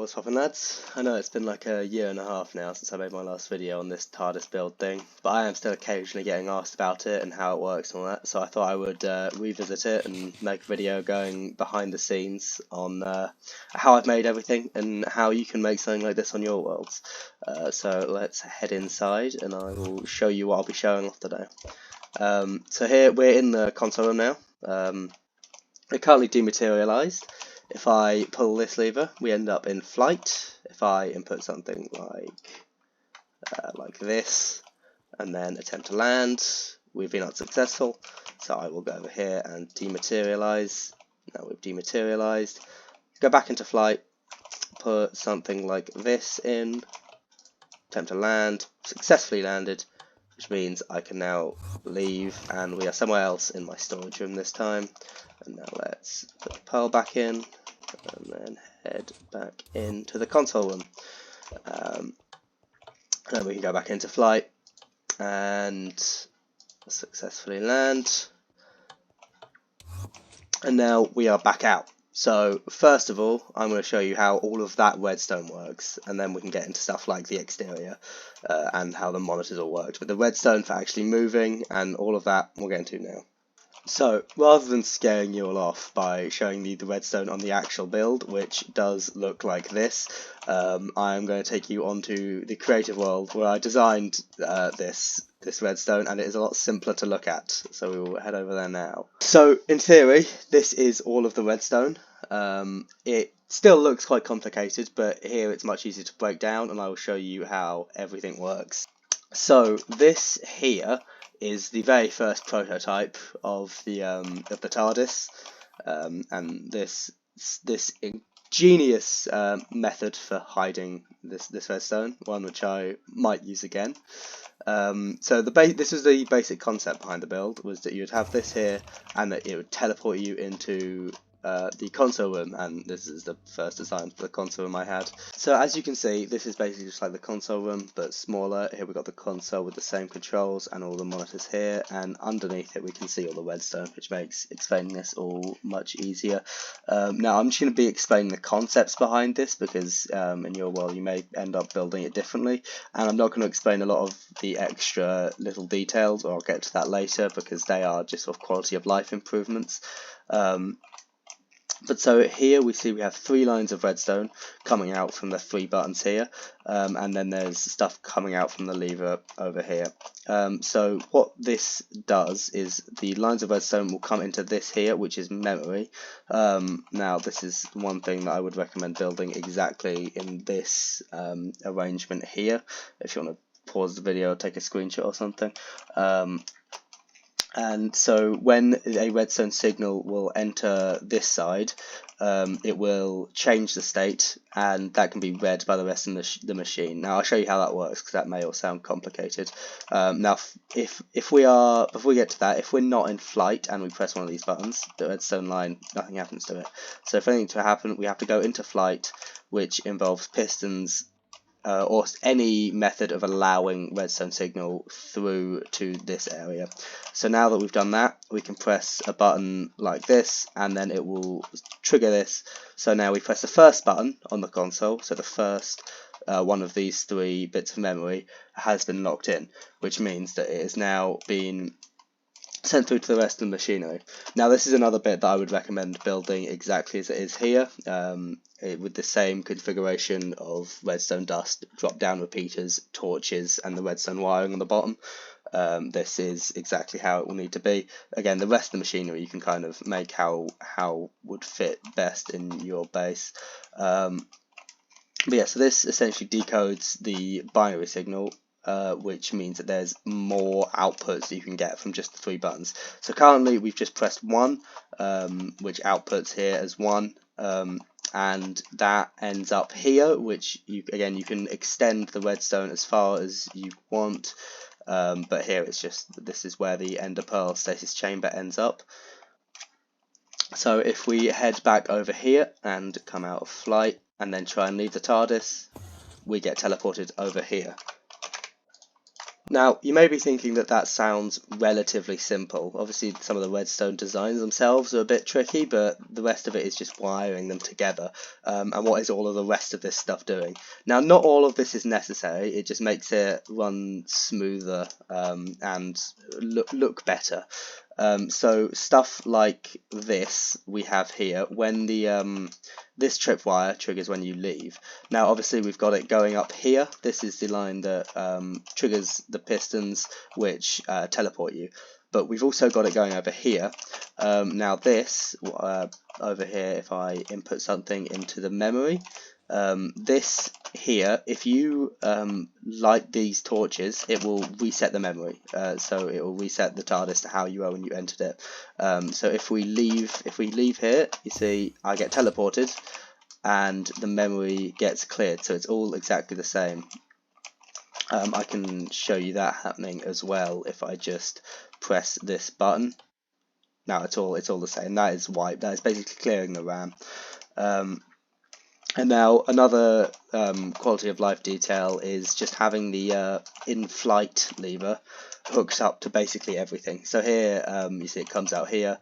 what's poppin' lads? I know it's been like a year and a half now since I made my last video on this Tardis build thing, but I am still occasionally getting asked about it and how it works and all that, so I thought I would revisit it and make a video going behind the scenes on how I've made everything and how you can make something like this on your worlds. So let's head inside and I will show you what I'll be showing off today. So here we're in the console room now. We're currently dematerialized. If I pull this lever, we end up in flight. If I input something like this, and then attempt to land, we've been unsuccessful. So I will go over here and dematerialize. Now we've dematerialized. Go back into flight, put something like this in, attempt to land, successfully landed, which means I can now leave and we are somewhere else in my storage room this time. And now let's put the pearl back in and then head back into the console room. Then we can go back into flight and successfully land. And now we are back out. So first of all, I'm going to show you how all of that redstone works, and then we can get into stuff like the exterior and how the monitors all worked. But the redstone for actually moving and all of that we'll get into now. So rather than scaring you all off by showing you the redstone on the actual build, which does look like this, I am going to take you onto the creative world where I designed this redstone, and it is a lot simpler to look at. So we will head over there now. So in theory, this is all of the redstone. It still looks quite complicated, but here it's much easier to break down, and I will show you how everything works. So this here is the very first prototype of the Tardis, and this ingenious method for hiding this redstone, one which I might use again. So this was the basic concept behind the build, was that you would have this here and that it would teleport you into the console room, and this is the first design for the console room I had. So as you can see, this is basically just like the console room but smaller. Here we've got the console with the same controls and all the monitors here, and underneath it we can see all the redstone, which makes explaining this all much easier. Now I'm just going to be explaining the concepts behind this because in your world you may end up building it differently, and I'm not going to explain a lot of the extra little details, or I'll get to that later because they are just sort of quality of life improvements. But so here we see we have 3 lines of redstone coming out from the 3 buttons here, and then there's stuff coming out from the lever over here. So what this does is the lines of redstone will come into this here, which is memory. Now this is one thing that I would recommend building exactly in this arrangement here, if you want to pause the video or take a screenshot or something. And so when a redstone signal will enter this side, it will change the state, and that can be read by the rest of the machine. Now I'll show you how that works because that may all sound complicated. Now before we get to that, if we're not in flight and we press one of these buttons, the redstone line, nothing happens to it. So for anything to happen, we have to go into flight, which involves pistons, or any method of allowing redstone signal through to this area. So now that we've done that, we can press a button like this and then it will trigger this. So now we press the first button on the console, so the first one of these 3 bits of memory has been locked in, which means that it is now been sent through to the rest of the machinery. Now this is another bit that I would recommend building exactly as it is here, with the same configuration of redstone dust, drop down repeaters, torches and the redstone wiring on the bottom. This is exactly how it will need to be. Again, the rest of the machinery you can kind of make how would fit best in your base. But yeah, so this essentially decodes the binary signal, which means that there's more outputs that you can get from just the 3 buttons. So currently we've just pressed 1, which outputs here as 1, and that ends up here, which you can extend the redstone as far as you want, but here it's just, this is where the ender pearl stasis chamber ends up. So if we head back over here and come out of flight and then try and leave the Tardis, we get teleported over here. Now, you may be thinking that that sounds relatively simple. Obviously, some of the redstone designs themselves are a bit tricky, but the rest of it is just wiring them together. And what is all of the rest of this stuff doing? Now, not all of this is necessary. It just makes it run smoother and look better. So stuff like this we have here, when the this tripwire triggers when you leave. Now obviously we've got it going up here. This is the line that triggers the pistons which teleport you. But we've also got it going over here. Now this over here, if I input something into the memory, this here, if you light these torches, it will reset the memory. So it will reset the TARDIS to how you were when you entered it. So if we leave here, you see I get teleported, and the memory gets cleared. So it's all exactly the same. I can show you that happening as well if I just press this button. Now it's all the same. That is wiped. That is basically clearing the RAM. And now another quality of life detail is just having the in-flight lever hooked up to basically everything. So here you see it comes out here.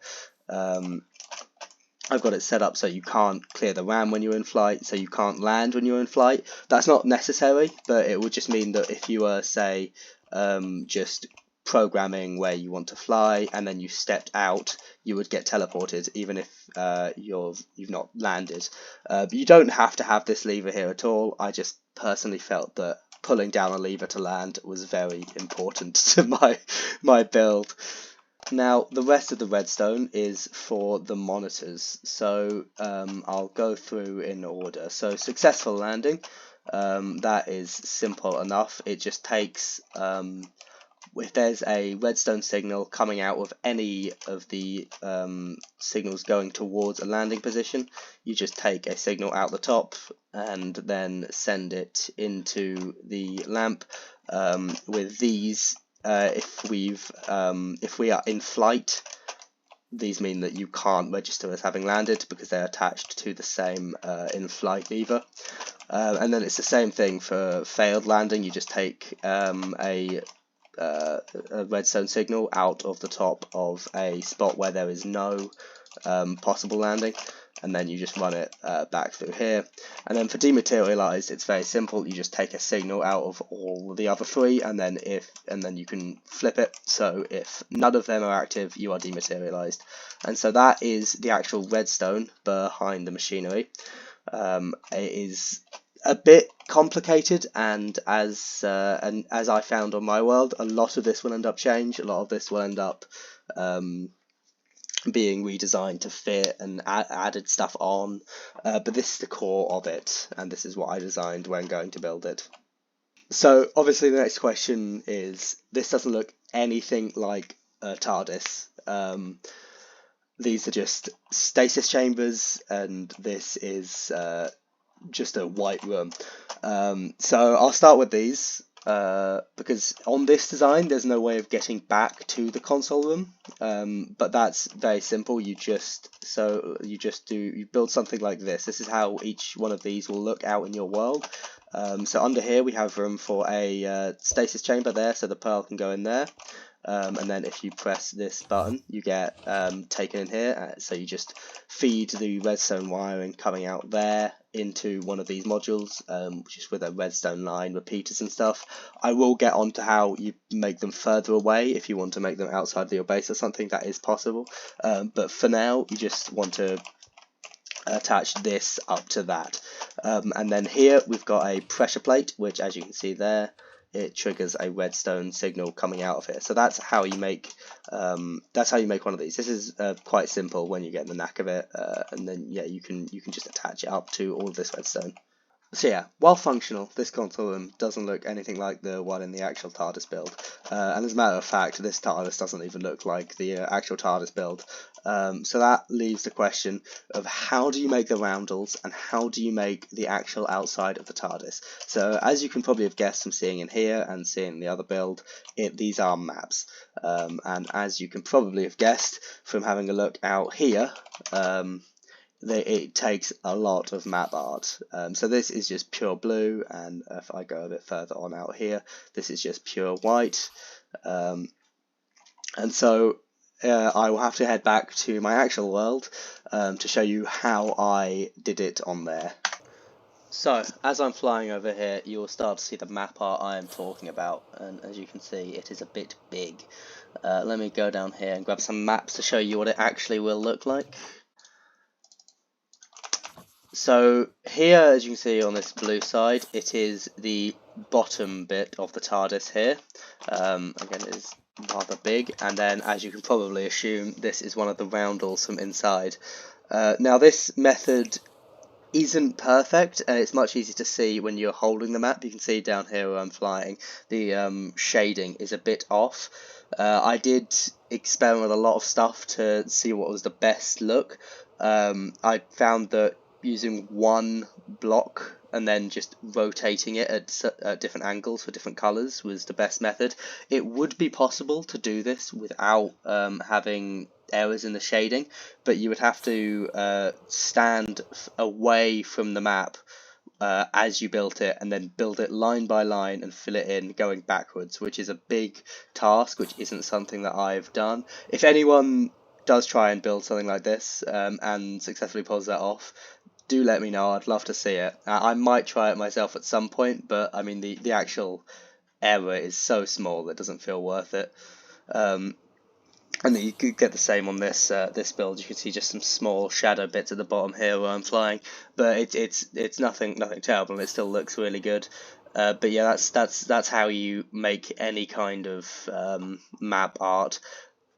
I've got it set up so you can't clear the RAM when you're in flight, so you can't land when you're in flight. That's not necessary, but it would just mean that if you were, say, just programming where you want to fly and then you stepped out, you would get teleported even if you've not landed. But you don't have to have this lever here at all. I just personally felt that pulling down a lever to land was very important to my build. Now the rest of the redstone is for the monitors, so I'll go through in order. So successful landing, that is simple enough. It just takes if there's a redstone signal coming out of any of the signals going towards a landing position, you just take a signal out the top and then send it into the lamp. With these, if we are in flight, these mean that you can't register as having landed because they're attached to the same in-flight lever. And then it's the same thing for failed landing. You just take a redstone signal out of the top of a spot where there is no possible landing, and then you just run it back through here. And then for dematerialized, it's very simple. You just take a signal out of all the other three, and then you can flip it. So if none of them are active, you are dematerialized. And so that is the actual redstone behind the machinery. It is a bit complicated, and as I found on my world, a lot of this will end up changed. A lot of this will end up being redesigned to fit and added stuff on, but this is the core of it, and this is what I designed when going to build it. So obviously the next question is, this doesn't look anything like a TARDIS. These are just stasis chambers, and this is just a white room. So I'll start with these because on this design there's no way of getting back to the console room, but that's very simple. You build something like this. This is how each one of these will look out in your world. So under here we have room for a stasis chamber there, so the pearl can go in there. And then if you press this button, you get taken in here. So you just feed the redstone wiring coming out there into one of these modules, just with a redstone line, repeaters and stuff. I will get onto how you make them further away if you want to make them outside of your base or something. That is possible. But for now, you just want to attach this up to that. And then here we've got a pressure plate, which, as you can see there, it triggers a redstone signal coming out of here. So that's how you make one of these. This is quite simple when you get the knack of it, and then yeah, you can just attach it up to all of this redstone. So yeah, while functional, this console room doesn't look anything like the one in the actual TARDIS build. And as a matter of fact, this TARDIS doesn't even look like the actual TARDIS build. So that leaves the question of how do you make the roundels and how do you make the actual outside of the TARDIS. So as you can probably have guessed from seeing in here and seeing the other build, these are maps. And as you can probably have guessed from having a look out here, it takes a lot of map art. So this is just pure blue, and if I go a bit further on out here, this is just pure white. And so I will have to head back to my actual world to show you how I did it on there. So, as I'm flying over here, you will start to see the map art I am talking about, and as you can see, it is a bit big. Let me go down here and grab some maps to show you what it actually will look like. So here, as you can see on this blue side, it is the bottom bit of the TARDIS here. Again, it is rather big, and then, as you can probably assume, this is one of the roundels from inside. Now, this method isn't perfect, and it's much easier to see when you're holding the map. You can see down here where I'm flying, the shading is a bit off. I did experiment with a lot of stuff to see what was the best look. I found that using one block and then just rotating it at different angles for different colours was the best method. It would be possible to do this without having errors in the shading, but you would have to stand away from the map as you built it, and then build it line by line and fill it in going backwards, which is a big task, which isn't something that I've done. If anyone does try and build something like this and successfully pulls that off, do let me know. I'd love to see it. I might try it myself at some point, but I mean the actual error is so small that it doesn't feel worth it. And you could get the same on this this build. You can see just some small shadow bits at the bottom here where I'm flying, but it's nothing terrible, and it still looks really good. But yeah, that's how you make any kind of map art.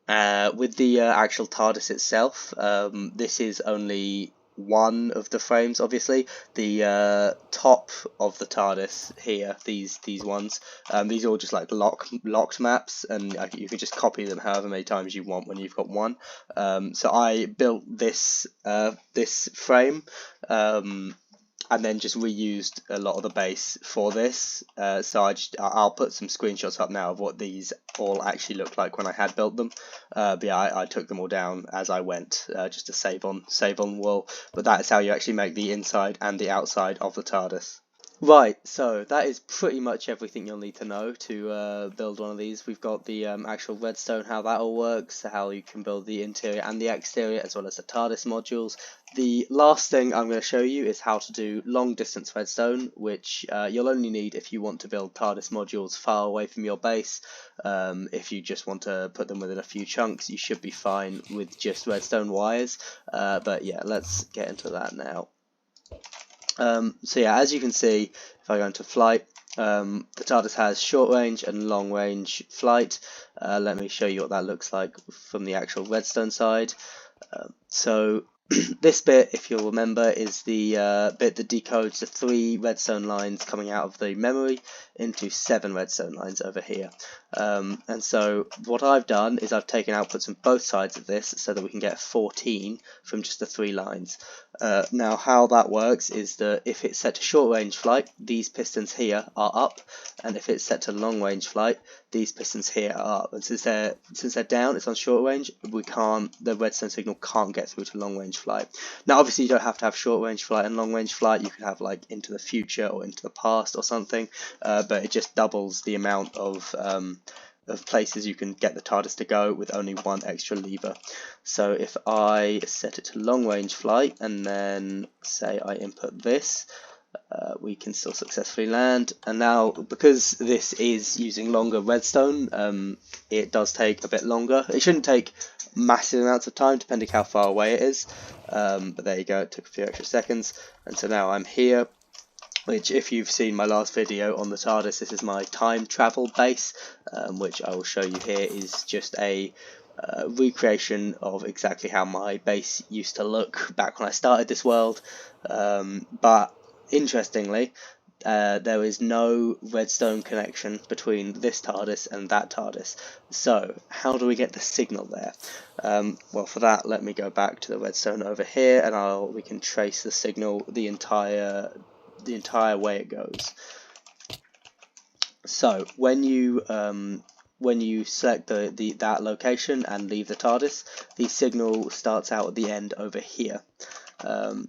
With the actual TARDIS itself, this is only one of the frames. Obviously, the top of the TARDIS here, these ones, these are all just like locked maps, and you can just copy them however many times you want when you've got one. So I built this this frame. And then just reused a lot of the base for this. So I'll put some screenshots up now of what these all actually looked like when I had built them. But yeah, I took them all down as I went, just to save on wool. But that is how you actually make the inside and the outside of the TARDIS. Right, so that is pretty much everything you'll need to know to build one of these. We've got the actual redstone, how that all works, how you can build the interior and the exterior, as well as the TARDIS modules. The last thing I'm going to show you is how to do long distance redstone, which you'll only need if you want to build TARDIS modules far away from your base. If you just want to put them within a few chunks, you should be fine with just redstone wires. But yeah, let's get into that now. So yeah, as you can see, if I go into flight, the TARDIS has short range and long range flight. Let me show you what that looks like from the actual redstone side. So this bit, if you'll remember, is the bit that decodes the 3 redstone lines coming out of the memory into 7 redstone lines over here. And so what I've done is I've taken outputs from both sides of this so that we can get 14 from just the 3 lines. Now how that works is that if it's set to short range flight, these pistons here are up, and if it's set to long range flight, these pistons here are up. And since they're down, it's on short range, the redstone signal can't get through to long range flight. Now obviously you don't have to have short range flight and long range flight. You could have like into the future or into the past or something, but it just doubles the amount of places you can get the TARDIS to go with only one extra lever. So if I set it to long range flight and then say I input this, we can still successfully land. And now, because this is using longer redstone, it does take a bit longer. It shouldn't take massive amounts of time depending how far away it is, but there you go, it took a few extra seconds. And so now I'm here, which, if you've seen my last video on the TARDIS, this is my time travel base, which I will show you here is just a recreation of exactly how my base used to look back when I started this world. But interestingly, there is no redstone connection between this TARDIS and that TARDIS. So how do we get the signal there? Well, for that, let me go back to the redstone over here, and we can trace the signal the entire way it goes. So when you select that location and leave the TARDIS, the signal starts out at the end over here.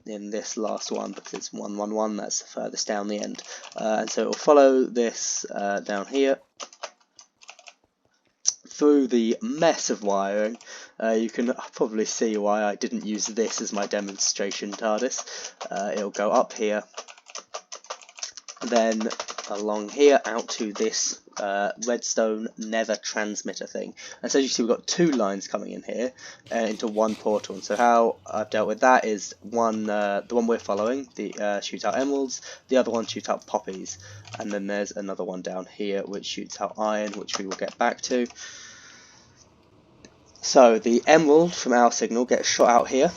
in this last one because it's 1, 1, 1. That's the furthest down the end, and so it will follow this down here through the mess of wiring. You can probably see why I didn't use this as my demonstration TARDIS. It'll go up here, then along here out to this redstone nether transmitter thing. And so you see we've got 2 lines coming in here into one portal. And so how I've dealt with that is one, the one we're following, the shoots out emeralds, the other one shoots out poppies, and then there's another one down here which shoots out iron, which we will get back to. So the emerald from our signal gets shot out here,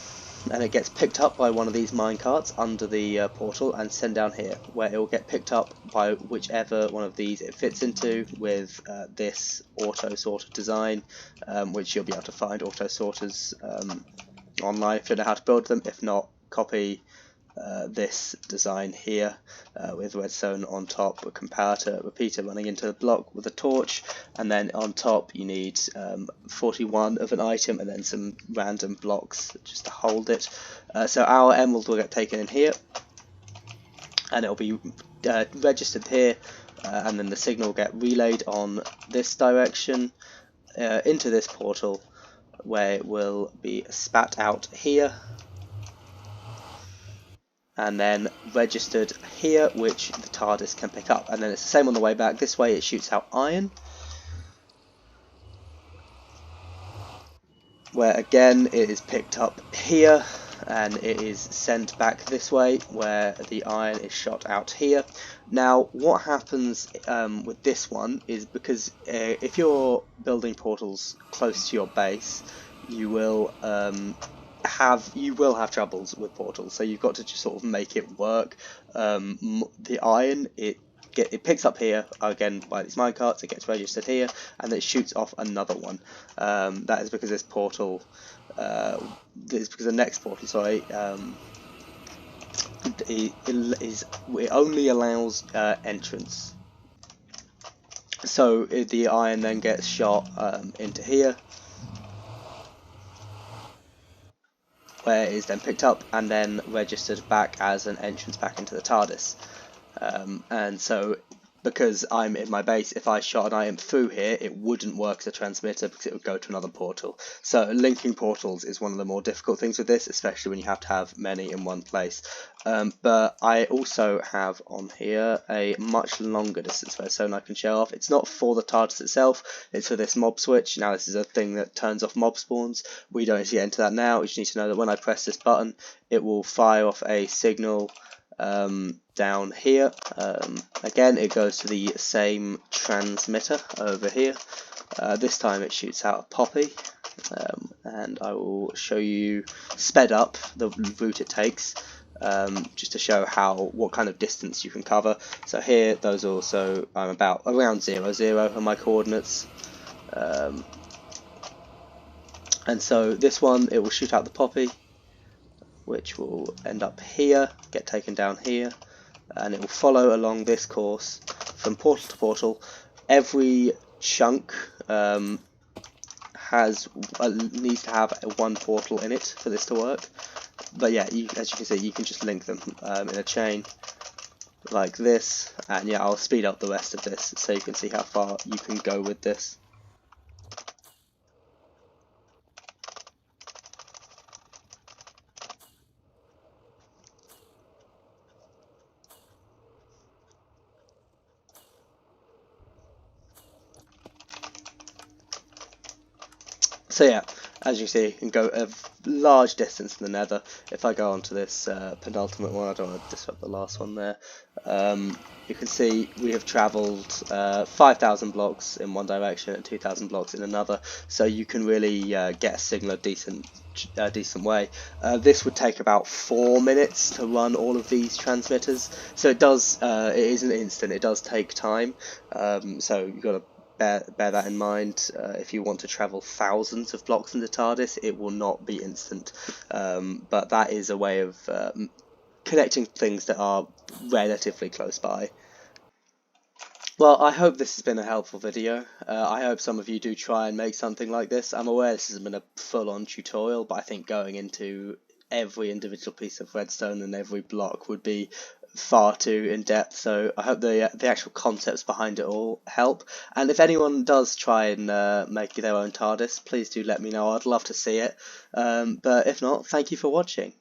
and it gets picked up by one of these minecarts under the portal and sent down here, where it will get picked up by whichever one of these it fits into with this auto sorter design, which you'll be able to find auto sorters online if you know how to build them. If not, copy this design here with redstone on top, a comparator repeater running into the block with a torch, and then on top you need 41 of an item and then some random blocks just to hold it. So our emerald will get taken in here, and it will be registered here, and then the signal will get relayed on this direction into this portal, where it will be spat out here and then registered here, which the TARDIS can pick up. And then it's the same on the way back. This way it shoots out iron, where again it is picked up here, and it is sent back this way, where the iron is shot out here. Now what happens with this one is, because if you're building portals close to your base, you will have troubles with portals, so you've got to just sort of make it work. The iron, it picks up here again by these minecarts, it gets registered here, and it shoots off another one. That is because this portal, the next portal, sorry, it only allows entrance. So the iron then gets shot into here, where it is then picked up and then registered back as an entrance back into the TARDIS. And so, because I'm in my base, if I shot an item through here, it wouldn't work as a transmitter because it would go to another portal. So linking portals is one of the more difficult things with this, especially when you have to have many in one place. But I also have on here a much longer distance redstone I can show off. It's not for the TARDIS itself, it's for this mob switch. Now this is a thing that turns off mob spawns. We don't need to get into that now, we just need to know that when I press this button, it will fire off a signal down here. Again, it goes to the same transmitter over here. This time it shoots out a poppy, and I will show you sped up the route it takes, just to show what kind of distance you can cover. So here, those are also, I'm about around 0, 0 are my coordinates. And so this one, it will shoot out the poppy, which will end up here, get taken down here, and it will follow along this course from portal to portal. Every chunk needs to have one portal in it for this to work. But yeah, as you can see, you can just link them in a chain like this, and yeah, I'll speed up the rest of this so you can see how far you can go with this. So yeah, as you see, you can go a large distance in the nether. If I go on to this penultimate one, I don't want to disrupt the last one there, you can see we have travelled 5,000 blocks in one direction and 2,000 blocks in another, so you can really get a signal a decent way. This would take about 4 minutes to run all of these transmitters, so it isn't instant, it does take time, so you've got to bear that in mind. If you want to travel thousands of blocks in the TARDIS, it will not be instant, but that is a way of connecting things that are relatively close by. Well, I hope this has been a helpful video. I hope some of you do try and make something like this. I'm aware this hasn't been a full-on tutorial, but I think going into every individual piece of redstone and every block would be far too in depth. So I hope the actual concepts behind it all help. And if anyone does try and make their own Tardis, please do let me know. I'd love to see it. But if not, thank you for watching.